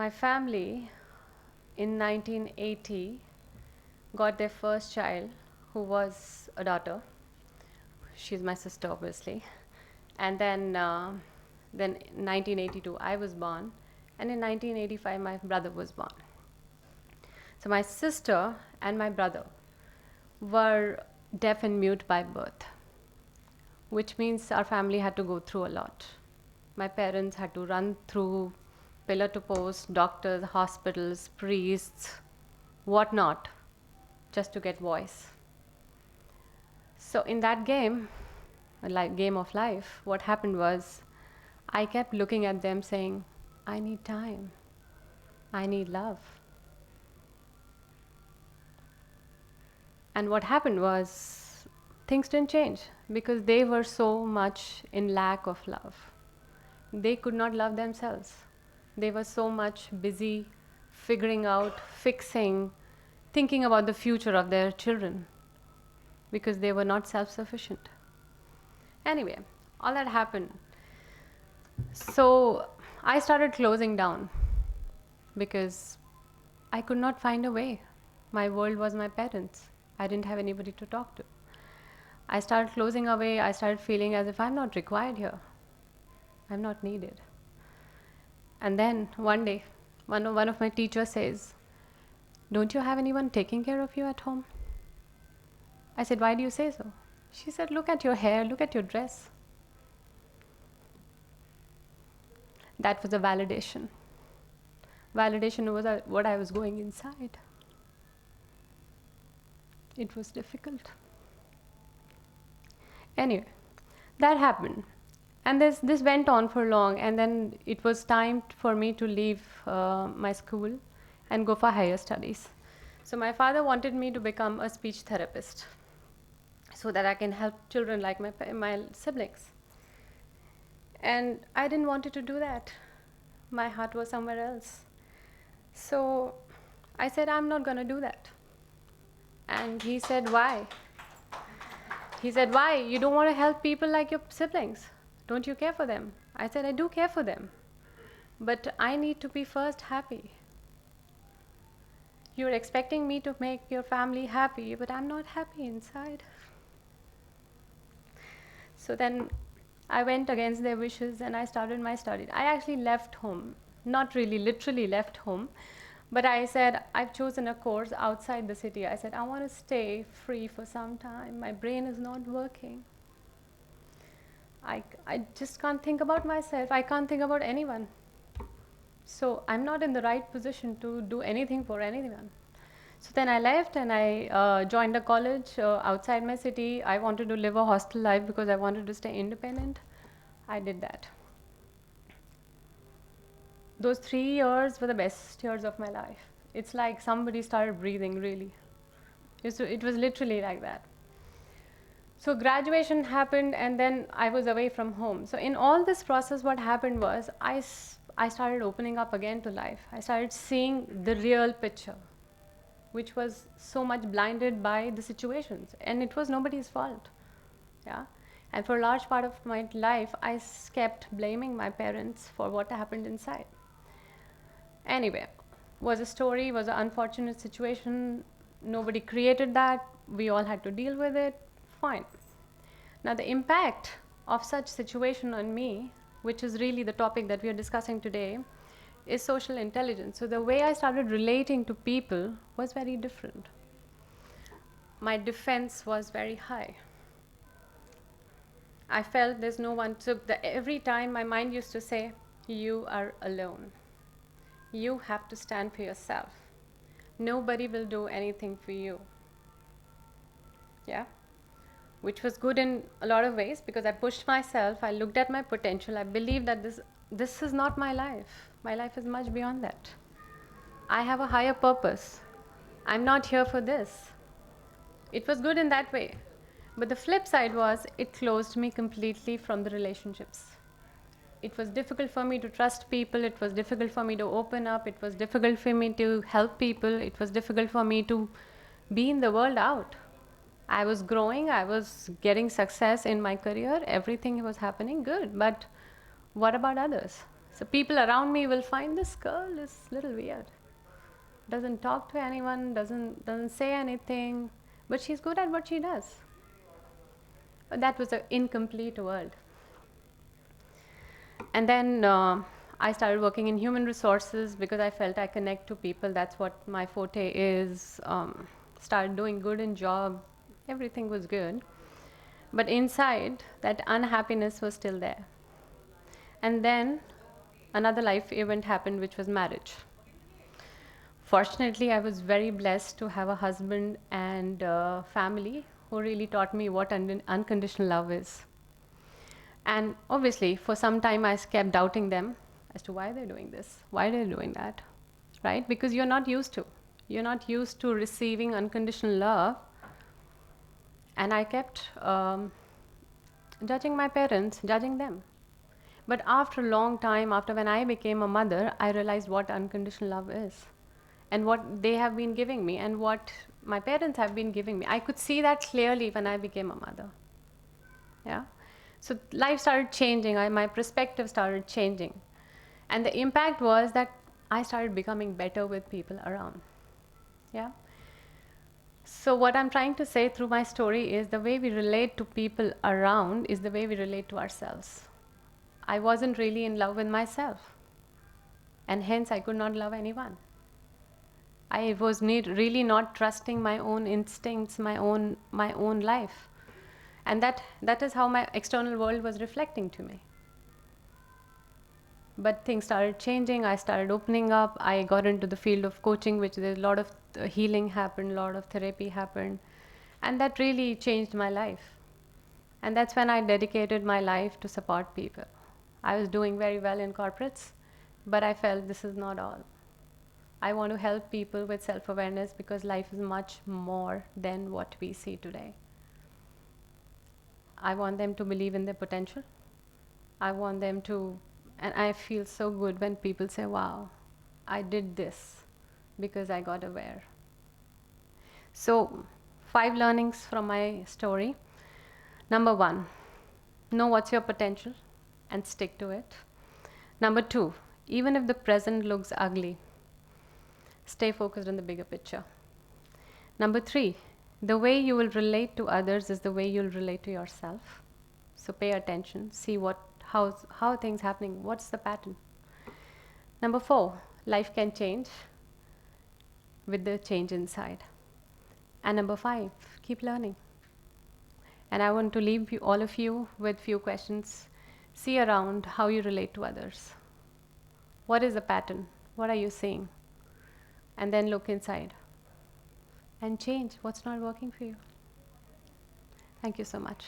My family in 1980 got their first child, who was a daughter. She's my sister, obviously. And then 1982, I was born, and in 1985, my brother was born. So my sister and my brother were deaf and mute by birth, which means our family had to go through a lot. My parents had to run through pillar to post, doctors, hospitals, priests, whatnot, just to get voice. So in that game, like game of life, what happened was I kept looking at them saying, I need time. I need love. And what happened was things didn't change because they were so much in lack of love. They could not love themselves. They were so much busy figuring out, fixing, thinking about the future of their children because they were not self sufficient. Anyway, all that happened. So I started closing down because I could not find a way. My world was my parents. I didn't have anybody to talk to. I started closing away. I started feeling as if I'm not required here. I'm not needed. And then one day, one of my teachers says, don't you have anyone taking care of you at home? I said, why do you say so? She said, look at your hair, look at your dress. That was a validation. Validation was what I was going inside. It was difficult. Anyway, that happened. And this went on for long, and then it was time for me to leave my school and go for higher studies. So my father wanted me to become a speech therapist so that I can help children like my siblings. And I didn't want to do that. My heart was somewhere else. So I said, I'm not going to do that. And he said, why? He said, why? You don't want to help people like your siblings? Don't you care for them? I said, I do care for them. But I need to be first happy. You're expecting me to make your family happy, but I'm not happy inside. So then I went against their wishes and I started my studies. I actually left home, not really literally left home, but I said, I've chosen a course outside the city. I said, I want to stay free for some time. My brain is not working. I just can't think about myself. I can't think about anyone. So I'm not in the right position to do anything for anyone. So then I left and I joined a college outside my city. I wanted to live a hostel life because I wanted to stay independent. I did that. Those 3 years were the best years of my life. It's like somebody started breathing, really. It was literally like that. So graduation happened and then I was away from home. So in all this process, what happened was I started opening up again to life. I started seeing the real picture, which was so much blinded by the situations, and it was nobody's fault. Yeah. And for a large part of my life, I kept blaming my parents for what happened inside. Anyway, was a story, was an unfortunate situation. Nobody created that. We all had to deal with it. Fine. Now the impact of such situation on me, which is really the topic that we are discussing today, is social intelligence. So the way I started relating to people was very different. My defense was very high. I felt there's no one. So every time my mind used to say, you are alone. You have to stand for yourself. Nobody will do anything for you. Yeah. Which was good in a lot of ways because I pushed myself, I looked at my potential, I believed that this is not my life. My life is much beyond that. I have a higher purpose. I'm not here for this. It was good in that way. But the flip side was it closed me completely from the relationships. It was difficult for me to trust people. It was difficult for me to open up. It was difficult for me to help people. It was difficult for me to be in the world out. I was growing. I was getting success in my career. Everything was happening good. But what about others? So people around me will find this girl is little weird. Doesn't talk to anyone, doesn't say anything, but she's good at what she does. But that was an incomplete world. And then I started working in human resources because I felt I connect to people. That's what my forte is. Started doing good in job. Everything was good. But inside, that unhappiness was still there. And then another life event happened, which was marriage. Fortunately, I was very blessed to have a husband and family who really taught me what unconditional love is. And obviously, for some time, I kept doubting them as to why they're doing this, why they're doing that, right? Because you're not used to. You're not used to receiving unconditional love. And I kept judging my parents, judging them. But after a long time, after when I became a mother, I realized what unconditional love is and what they have been giving me and what my parents have been giving me. I could see that clearly when I became a mother. Yeah. So life started changing. My perspective started changing. And the impact was that I started becoming better with people around. Yeah. So what I'm trying to say through my story is the way we relate to people around is the way we relate to ourselves. I wasn't really in love with myself, and hence I could not love anyone. I was really not trusting my own instincts, my own life, and that is how my external world was reflecting to me. But things started changing. I started opening up. I got into the field of coaching, which there's a lot of healing happened, a lot of therapy happened, and that really changed my life. And that's when I dedicated my life to support people. I was doing very well in corporates, but I felt this is not all. I want to help people with self awareness because life is much more than what we see today. I want them to believe in their potential. I want them to, and I feel so good when people say, wow, I did this because I got aware. So, 5 learnings from my story. Number 1, know what's your potential and stick to it. Number 2, even if the present looks ugly, stay focused on the bigger picture. Number 3, the way you will relate to others is the way you'll relate to yourself. So pay attention, see how things happening, what's the pattern. Number 4, life can change with the change inside. And number 5, keep learning. And I want to leave all of you with few questions. See around how you relate to others. What is the pattern? What are you seeing? And then look inside and change what's not working for you. Thank you so much.